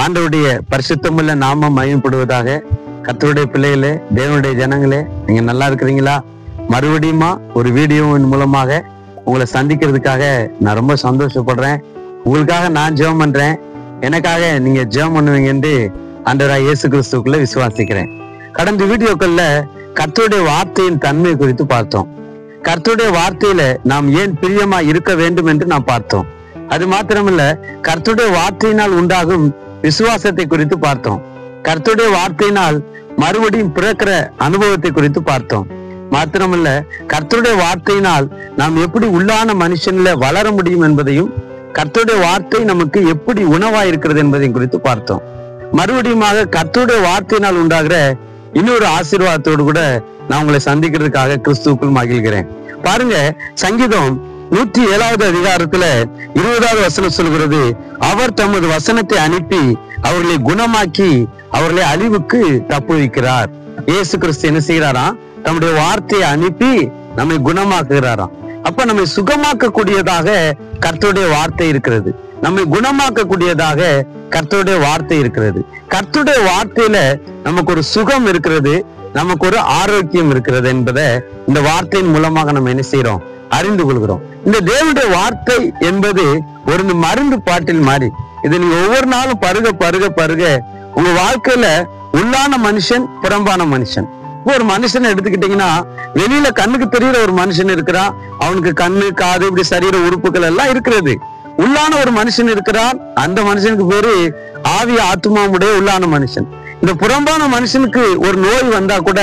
ஆண்டவருடைய பரிசுத்தமுள்ள நாமம் மகிமைப்படுவதாக. கர்த்தருடைய பிள்ளைகளே, தேவனுடைய ஜனங்களே, நீங்க நல்லா இருக்கிறீங்களா? மறுபடியுமா ஒரு வீடியோவின் மூலமாக உங்களை சந்திக்கிறதுக்காக நான் ரொம்ப சந்தோஷப்படுறேன். உங்களுக்காக நான் ஜெபம் பண்றேன். எனக்காக நீங்க ஜெபம் பண்ணுவீங்க என்று ஆண்டவராகிய இயேசு கிறிஸ்துவுக்குள்ள விசுவாசிக்கிறேன். கடந்த வீடியோக்கள்ல கர்த்தருடைய வார்த்தையின் தன்மை குறித்து பார்த்தோம். கர்த்தருடைய வார்த்தையில நாம் ஏன் பிரியமா இருக்க வேண்டும் என்று நாம் பார்த்தோம். அது மாத்திரமல்ல, கர்த்தருடைய வார்த்தையினால் உண்டாகும் விசுவாசத்தை குறித்து பார்த்தோம். கர்த்தருடைய வார்த்தையினால் மறுபடியும் பிறக்கிற அனுபவத்தை குறித்து பார்த்தோம். மாத்திரமல்ல, கர்த்தருடைய வார்த்தையினால் நாம் எப்படி உள்ளான மனுஷன்ல வளர முடியும் என்பதையும், கர்த்தருடைய வார்த்தை நமக்கு எப்படி உணவா இருக்கிறது என்பதையும் குறித்து பார்த்தோம். மறுபடியுமாக கர்த்தருடைய வார்த்தையினால் உண்டாகிற இன்னொரு ஆசீர்வாதத்தோடு கூட நான் உங்களை சந்திக்கிறதுக்காக கிறிஸ்துவுக்குள் மகிழ்கிறேன். பாருங்க, சங்கீதம் 107வது அதிகாரத்துல 20வது வசனம் சொல்கிறது, அவர் தமது வசனத்தை அனுப்பி அவர்களை குணமாக்கி அவர்களை அழிவுக்கு தப்புவிக்கிறார். இயேசு கிறிஸ்து என்ன செய்யறாராம்? தம்முடைய வார்த்தையை அனுப்பி நம்மை குணமாக்குகிறாராம். அப்ப நம்மை சுகமாக்கக்கூடியதாக கர்த்தருடைய வார்த்தை இருக்கிறது. நம்மை குணமாக்கக்கூடியதாக கர்த்தருடைய வார்த்தை இருக்கிறது. கர்த்தருடைய வார்த்தையில நமக்கு ஒரு சுகம் இருக்கிறது, நமக்கு ஒரு ஆரோக்கியம் இருக்கிறது என்பதை இந்த வார்த்தையின் மூலமாக நம்ம என்ன செய்யறோம்? அறிந்து கொள்கிறோம். இந்த தேவனுடைய வார்த்தை என்பது ஒரு மருந்து பாட்டில் மாதிரி. இதை நீங்க ஒவ்வொரு நாளும் பருக பருக பருக உங்க வாழ்க்கையில உள்ளான மனுஷன், புறம்பான மனுஷன். இப்போ ஒரு மனுஷனை எடுத்துக்கிட்டீங்கன்னா, வெளியில கண்ணுக்கு தெரியுற ஒரு மனுஷன் இருக்கிறான். அவனுக்கு கண்ணு, காது, இப்படி சரீர உறுப்புகள் எல்லாம் இருக்கிறது. உள்ளான ஒரு மனுஷன் இருக்கிறான். அந்த மனுஷனுக்கு பேரு ஆவி ஆத்மாவுடைய உள்ளான மனுஷன். இந்த புறம்பான மனுஷனுக்கு ஒரு நோய் வந்தா கூட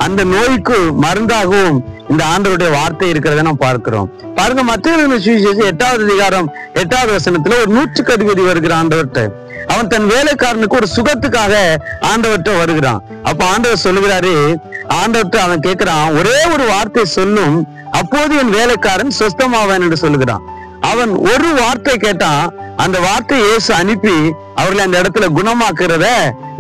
அந்த நோய்க்கு மருந்தாகவும் இந்த ஆண்டவருடைய வார்த்தை இருக்கிறத நாம் பார்க்கிறோம். பாருங்க, மத்தேயு சுவிசேஷம் 8வது அதிகாரம் 8வது வசனத்துல ஒரு 100க்கு அதிபதி வருகிற ஆண்டவர்கிட்ட. அவன் தன் வேலைக்காரனுக்கு ஒரு சுகத்துக்காக ஆண்டவர்கிட்ட வருகிறான். அப்ப ஆண்டவர் சொல்லுகிறாரு, ஆண்டவர்கிட்ட அவன் கேட்கிறான், ஒரே ஒரு வார்த்தை சொல்லும், அப்போது என் வேலைக்காரன் சொஸ்தமாவான் என்று சொல்லுகிறான். அவன் ஒரு வார்த்தை கேட்டான். அந்த வார்த்தை இயேசு அனுப்பி அவர்களை அந்த இடத்துல குணமாக்குறத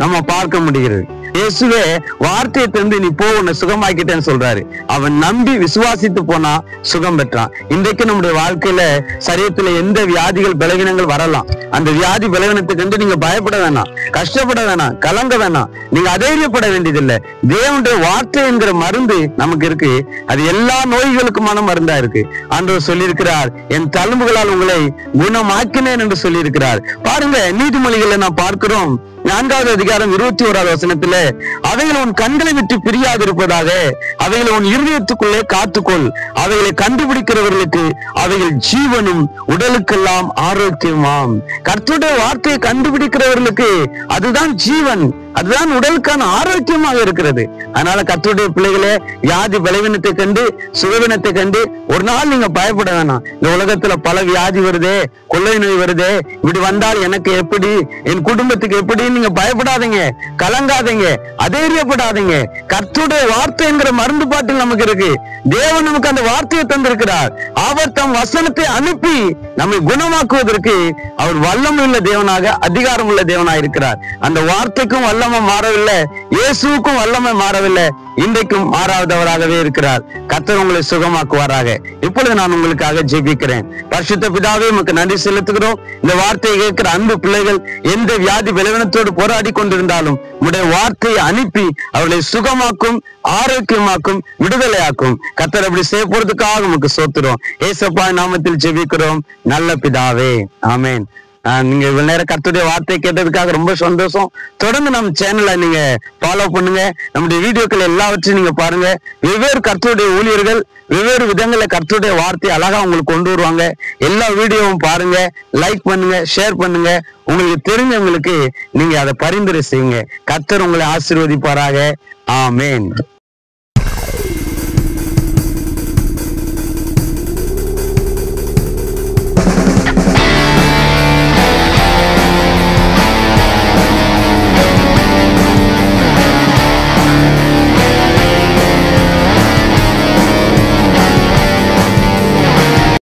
நம்ம பார்க்க முடிகிறது. இயேசுவே வார்த்தையை தந்து நீ போ, உன்னை சுகமாக்கிட்டேன்னு சொல்றாரு. அவன் நம்பி விசுவாசித்து போனா சுகம் பெற்றான். இன்றைக்கு நம்முடைய வாழ்க்கையில சரீரத்துல எந்த வியாதிகள், பலவீனங்கள் வரலாம். அந்த வியாதி பலவீனத்தை கண்டு நீங்க பயப்பட வேணாம், கஷ்டப்பட வேணாம், கலங்க வேணாம், நீங்க அதேரியப்பட வேண்டியதில்லை. தேவனுடைய வார்த்தை என்கிற மருந்து நமக்கு இருக்கு. அது எல்லா நோய்களுக்குமான மருந்தா இருக்கு. ஆண்டவர் சொல்லியிருக்கிறார், என் தழும்புகளால் உங்களை குணமாக்கினேன் என்று சொல்லியிருக்கிறார். பாருங்க, நீதிமொழிகளை நாம் பார்க்கிறோம். 4வது அதிகாரம் 21வது வசனத்துல, அவைகள் உன் கண்களை விட்டு பிரியாது இருப்பதாக, அவைகளை உன் இருதயத்துக்குள்ளே காத்துக்கொள், அவைகளை கண்டுபிடிக்கிறவர்களுக்கு அவைகள் ஜீவனும் உடலுக்கெல்லாம் ஆரோக்கியமாம். கர்த்தருடைய வார்த்தையை கண்டுபிடிக்கிறவர்களுக்கு அதுதான் ஜீவன், அதுதான் உடலுக்கான ஆரோக்கியமாக இருக்கிறது. அதனால கர்த்தருடைய பிள்ளைகளே, வியாதி பலவீனத்தை கண்டு, சுகவீனத்தை கண்டு ஒரு நாள் நீங்க பயப்பட வேணாம். இந்த உலகத்துல பல வியாதி வருதே, கொள்ளை நோய் வருதே, இப்படி வந்தால் எனக்கு எப்படி, என் குடும்பத்துக்கு எப்படி, நீங்க பயப்படாதீங்க, கலங்காதீங்க, அதேரியப்படாதீங்க. கர்த்தருடைய வார்த்தை என்கிற மருந்து பாட்டில் நமக்கு இருக்கு. தேவன் நமக்கு அந்த வார்த்தையை தந்திருக்கிறார். அவர் தம் வசனத்தை அனுப்பி நம்மை குணமாக்குவதற்கு அவர் வல்லமை உள்ள தேவனாக, அதிகாரம் உள்ள தேவனாக இருக்கிறார். அந்த வார்த்தைக்கும் வல்லமை மாறவில்லை, இயேசுவுக்கும் வல்லமை மாறவில்லை, இன்றைக்கும் மாறாதவராகவே இருக்கிறார். கர்த்தர் உங்களை சுகமாக்குவாராக. இப்பொழுது நான் உங்களுக்காக ஜெபிக்கிறேன். பரிசுத்த பிதாவே, உமக்கு நன்றி செலுத்துகிறோம். இந்த வார்த்தையை கேட்கிற அன்பு பிள்ளைகள் எந்த வியாதி பலவீனத்தோடு போராடி கொண்டிருந்தாலும் உடைய வார்த்தையை அனுப்பி அவர்களை சுகமாக்கும், ஆரோக்கியமாக்கும், விடுதலையாக்கும். கர்த்தர் அப்படி செய்ய போறதுக்காக உமக்கு ஸ்தோத்திரம். இயேசுப்பா நாமத்தில் ஜெபிக்கிறோம் நல்ல பிதாவே, ஆமென். நீங்க இவ்வளவு நேரம் கர்த்தருடைய வார்த்தையை கேட்டதுக்காக ரொம்ப சந்தோஷம். தொடர்ந்து நம்ம சேனலை நீங்க ஃபாலோ பண்ணுங்க. நம்முடைய வீடியோக்கள் எல்லாவற்றையும் நீங்க பாருங்க. வெவ்வேறு கர்த்தருடைய ஊழியர்கள் வெவ்வேறு விதங்கள்ல கர்த்தருடைய வார்த்தையை அழகா உங்களுக்கு கொண்டு வருவாங்க. எல்லா வீடியோவும் பாருங்க, லைக் பண்ணுங்க, ஷேர் பண்ணுங்க. உங்களுக்கு தெரிஞ்சவங்களுக்கு நீங்க அதை பரிந்துரை செய்யுங்க. கர்த்தர் உங்களை ஆசீர்வதிப்பாராக. ஆமென்.